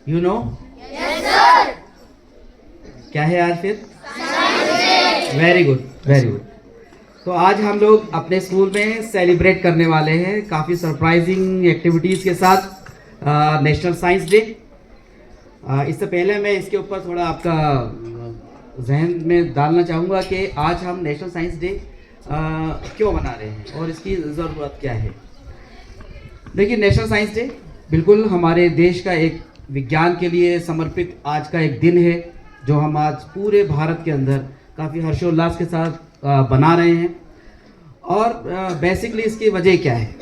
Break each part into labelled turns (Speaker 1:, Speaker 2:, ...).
Speaker 1: You know क्या है आज फिर? Very good, very good. तो आज हम लोग अपने स्कूल में सेलिब्रेट करने वाले हैं काफ़ी सरप्राइजिंग एक्टिविटीज़ के साथ नेशनल साइंस डे। इससे पहले मैं इसके ऊपर थोड़ा आपका जहन में डालना चाहूँगा कि आज हम नेशनल साइंस डे क्यों मना रहे हैं और इसकी ज़रूरत क्या है। देखिए, नेशनल साइंस डे बिल्कुल हमारे देश का एक विज्ञान के लिए समर्पित आज का एक दिन है, जो हम आज पूरे भारत के अंदर काफ़ी हर्षोल्लास के साथ बना रहे हैं। और बेसिकली इसकी वजह क्या है?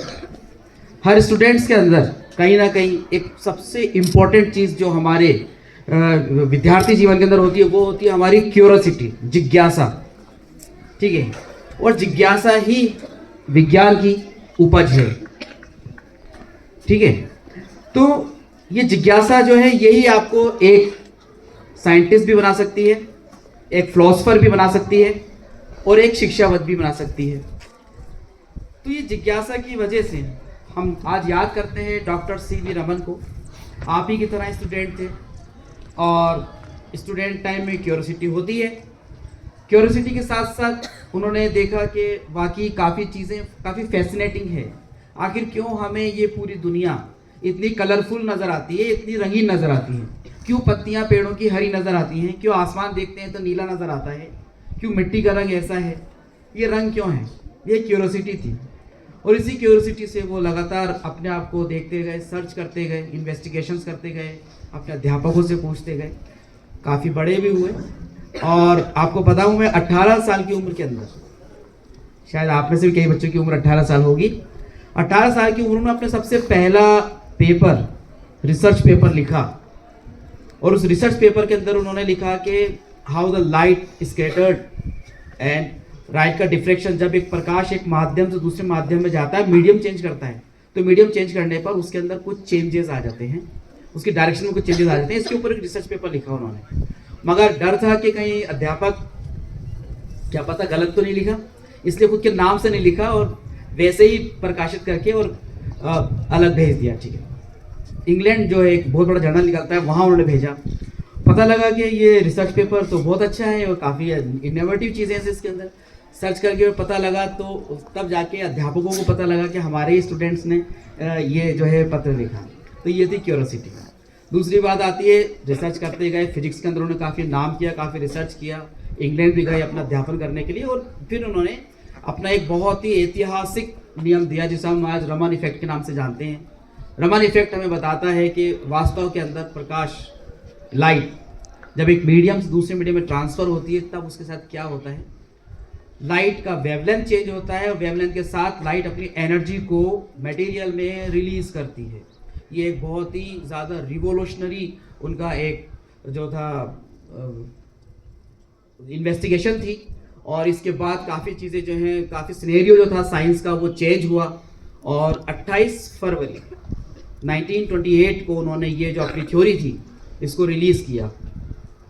Speaker 1: हर स्टूडेंट्स के अंदर कहीं ना कहीं एक सबसे इम्पोर्टेंट चीज़ जो हमारे विद्यार्थी जीवन के अंदर होती है, वो होती है हमारी क्यूरोसिटी, जिज्ञासा। ठीक है, और जिज्ञासा ही विज्ञान की उपज है। ठीक है, तो ये जिज्ञासा जो है, यही आपको एक साइंटिस्ट भी बना सकती है, एक फिलोसोफर भी बना सकती है और एक शिक्षाविद भी बना सकती है। तो ये जिज्ञासा की वजह से हम आज याद करते हैं डॉक्टर सी.वी. रमन को। आप ही की तरह स्टूडेंट थे और स्टूडेंट टाइम में क्यूरोसिटी होती है। क्यूरोसिटी के साथ साथ उन्होंने देखा कि वाकई काफ़ी चीज़ें काफ़ी फैसिनेटिंग है। आखिर क्यों हमें ये पूरी दुनिया इतनी कलरफुल नज़र आती है, इतनी रंगीन नज़र आती है? क्यों पत्तियां पेड़ों की हरी नज़र आती हैं? क्यों आसमान देखते हैं तो नीला नज़र आता है? क्यों मिट्टी का रंग ऐसा है? ये रंग क्यों है? ये क्यूरोसिटी थी। और इसी क्यूरोसिटी से वो लगातार अपने आप को देखते गए, सर्च करते गए, इन्वेस्टिगेशंस करते गए, अपने अध्यापकों से पूछते गए, काफ़ी बड़े भी हुए। और आपको बताऊं, मैं 18 साल की उम्र के अंदर, शायद आप में से भी कई बच्चों की उम्र 18 साल होगी, 18 साल की उम्र में अपने सबसे पहला पेपर, रिसर्च पेपर लिखा। और उस रिसर्च पेपर के अंदर उन्होंने लिखा कि how the light scattered and light का डिफ्रेक्शन, जब एक प्रकाश एक माध्यम से दूसरे माध्यम में जाता है, मीडियम चेंज करता है, तो मीडियम चेंज करने पर उसके अंदर कुछ चेंजेस आ जाते हैं, उसकी डायरेक्शन में कुछ चेंजेस आ जाते हैं। इसके ऊपर एक रिसर्च पेपर लिखा उन्होंने। मगर डर था कि कहीं अध्यापक क्या पता गलत तो नहीं लिखा, इसलिए खुद के नाम से नहीं लिखा और वैसे ही प्रकाशित करके और अलग भेज दिया। ठीक है, इंग्लैंड जो है एक बहुत बड़ा जर्नल निकलता है, वहाँ उन्होंने भेजा। पता लगा कि ये रिसर्च पेपर तो बहुत अच्छा है और काफ़ी इनोवेटिव चीज़ें हैं इसके अंदर। सर्च करके पता लगा, तो तब जाके अध्यापकों को पता लगा कि हमारे ही स्टूडेंट्स ने ये जो है पत्र लिखा। तो ये थी क्यूरोसिटी। दूसरी बात आती है, रिसर्च करते गए, फिजिक्स के अंदर उन्होंने काफ़ी नाम किया, काफ़ी रिसर्च किया, इंग्लैंड भी गए अपना अध्यापन करने के लिए। और फिर उन्होंने अपना एक बहुत ही ऐतिहासिक नियम दिया, जिसे हम आज रमन इफेक्ट के नाम से जानते हैं। रमन इफेक्ट हमें बताता है कि वास्तव के अंदर प्रकाश, लाइट, जब एक मीडियम से दूसरे मीडियम में ट्रांसफ़र होती है, तब उसके साथ क्या होता है? लाइट का वेवलेंथ चेंज होता है और वेवलेंथ के साथ लाइट अपनी एनर्जी को मटेरियल में रिलीज़ करती है। ये एक बहुत ही ज़्यादा रिवोल्यूशनरी उनका एक जो था इन्वेस्टिगेशन थी। और इसके बाद काफ़ी चीज़ें जो हैं, काफ़ी सिनेरियो जो था साइंस का, वो चेंज हुआ। और 28 फरवरी 1928 को उन्होंने ये जो अपनी थ्योरी थी, इसको रिलीज़ किया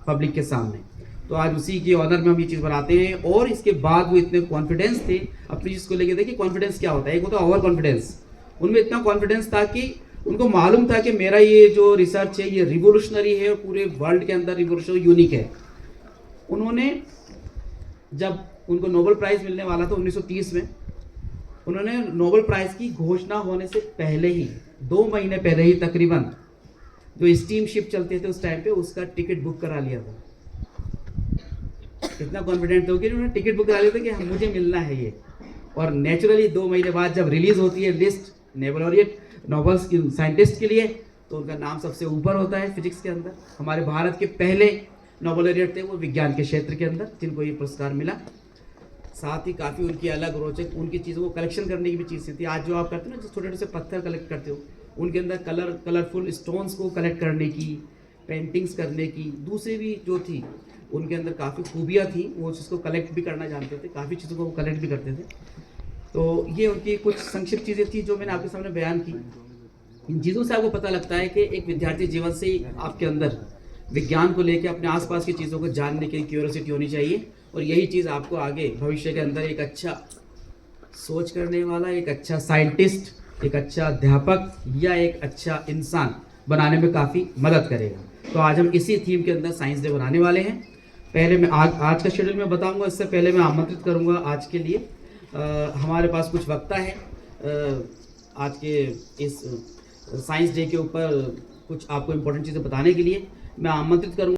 Speaker 1: पब्लिक के सामने। तो आज उसी के ऑनर में हम ये चीज़ बनाते हैं। और इसके बाद वो इतने कॉन्फिडेंस थे अपनी चीज़ को लेके। देखिए, कॉन्फिडेंस क्या होता है? एक होता है ओवर कॉन्फिडेंस। उनमें इतना कॉन्फिडेंस था कि उनको मालूम था कि मेरा ये जो रिसर्च है, ये रिवोल्यूशनरी है और पूरे वर्ल्ड के अंदर रिवोल्यूशनरी यूनिक है। उन्होंने, जब उनको नोबेल प्राइज़ मिलने वाला था 1930 में, उन्होंने नोबेल प्राइज़ की घोषणा होने से पहले ही, 2 महीने पहले ही तकरीबन, जो स्टीम शिप चलते थे उस टाइम पे, उसका टिकट बुक करा लिया था। इतना कॉन्फिडेंट हो कि उन्होंने टिकट बुक करा लिया था कि मुझे मिलना है ये। और नेचुरली 2 महीने बाद जब रिलीज़ होती है लिस्ट नोबेल लॉरिएट, नोबेल्स की साइंटिस्ट के लिए, तो उनका नाम सबसे ऊपर होता है फिजिक्स के अंदर। हमारे भारत के पहले नोबेल लॉरिएट थे वो विज्ञान के क्षेत्र के अंदर, जिनको ये पुरस्कार मिला। साथ ही काफ़ी उनकी अलग रोचक उनकी चीज़ों को कलेक्शन करने की भी चीज़ थी। आज जो आप करते हो ना, जो छोटे छोटे से पत्थर कलेक्ट करते हो, उनके अंदर कलरफुल स्टोन्स को कलेक्ट करने की, पेंटिंग्स करने की, दूसरी भी जो थी उनके अंदर काफ़ी खूबियाँ थी। वो चीज़ को कलेक्ट भी करना जानते थे, काफ़ी चीज़ों को वो कलेक्ट भी करते थे। तो ये उनकी कुछ संक्षिप्त चीज़ें थी जो मैंने आपके सामने बयान की। इन चीज़ों से आपको पता लगता है कि एक विद्यार्थी जीवन से ही आपके अंदर विज्ञान को लेकर अपने आसपास की चीज़ों को जानने की क्यूरियोसिटी होनी चाहिए। और यही चीज़ आपको आगे भविष्य के अंदर एक अच्छा सोच करने वाला, एक अच्छा साइंटिस्ट, एक अच्छा अध्यापक या एक अच्छा इंसान बनाने में काफ़ी मदद करेगा। तो आज हम इसी थीम के अंदर साइंस डे बनाने वाले हैं। पहले मैं आज का शेड्यूल मैं बताऊंगा, इससे पहले मैं आमंत्रित करूंगा आज के लिए हमारे पास कुछ वक्ता है आज के इस साइंस डे के ऊपर कुछ आपको इम्पोर्टेंट चीज़ें बताने के लिए मैं आमंत्रित करूंगा।